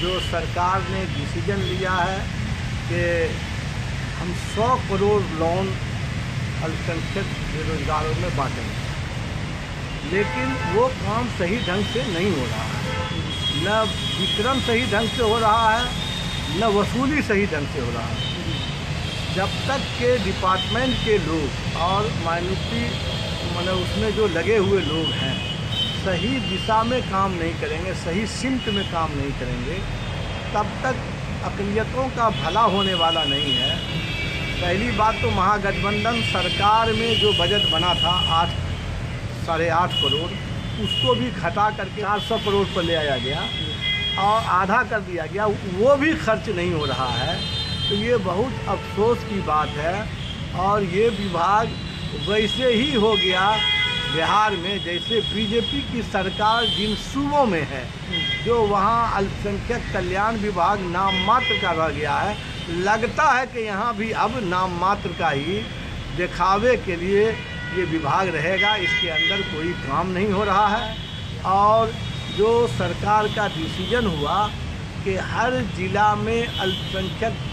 जो सरकार ने डिसीजन लिया है कि हम 100 करोड़ लोन अल्पसंख्यक बेरोजगारों में बांटेंगे, लेकिन वो काम सही ढंग से नहीं हो रहा है। न वितरण सही ढंग से हो रहा है, न वसूली सही ढंग से हो रहा है। जब तक के डिपार्टमेंट के लोग और माइनॉरिटी मतलब उसमें जो लगे हुए लोग हैं सही दिशा में काम नहीं करेंगे, सही सिमत में काम नहीं करेंगे, तब तक अक़लियतों का भला होने वाला नहीं है। पहली बात तो महागठबंधन सरकार में जो बजट बना था 8-8.5 करोड़, उसको भी घटा करके 400 करोड़ पर ले आया गया और आधा कर दिया गया, वो भी खर्च नहीं हो रहा है। तो ये बहुत अफसोस की बात है। और ये विभाग वैसे ही हो गया बिहार में जैसे बीजेपी की सरकार जिन सूबों में है, जो वहाँ अल्पसंख्यक कल्याण विभाग नाम मात्र का रह गया है। लगता है कि यहाँ भी अब नाम मात्र का ही दिखावे के लिए ये विभाग रहेगा, इसके अंदर कोई काम नहीं हो रहा है। और जो सरकार का डिसीजन हुआ कि हर ज़िला में अल्पसंख्यक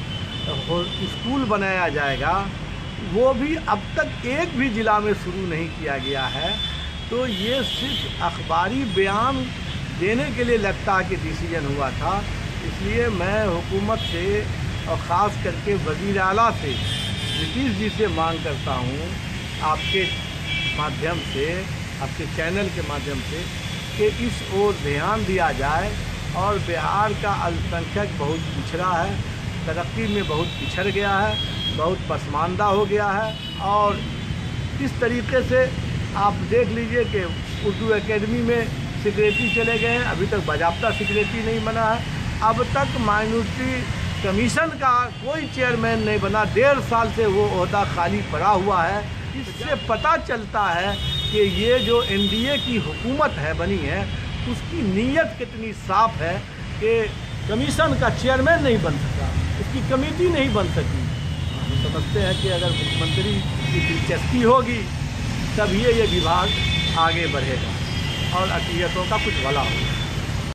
स्कूल बनाया जाएगा, वो भी अब तक एक भी ज़िला में शुरू नहीं किया गया है। तो ये सिर्फ अखबारी बयान देने के लिए लगता है कि डिसीजन हुआ था। इसलिए मैं हुकूमत से और ख़ास करके वज़ीर आला से, नीतीश जी से मांग करता हूँ आपके माध्यम से, आपके चैनल के माध्यम से, कि इस ओर ध्यान दिया जाए। और बिहार का अल्पसंख्यक बहुत पिछड़ा है, तरक्की में बहुत पिछड़ गया है, बहुत पसमानदा हो गया है। और इस तरीके से आप देख लीजिए कि उर्दू एकेडमी में सेक्रेटरी चले गए हैं, अभी तक बाज़ाब्ता सेक्रेटरी नहीं बना है। अब तक माइनॉरिटी कमीशन का कोई चेयरमैन नहीं बना, 1.5 साल से वो ओहदा खाली पड़ा हुआ है। इससे पता चलता है कि ये जो एनडीए की हुकूमत है बनी है, उसकी नीयत कितनी साफ़ है कि कमीशन का चेयरमैन नहीं बन सका, उसकी कमेटी नहीं बन सकी। हम समझते हैं कि अगर मुख्यमंत्री की दिलचस्पी होगी तभी ये विभाग आगे बढ़ेगा और अक़लियतों का कुछ भला होगा।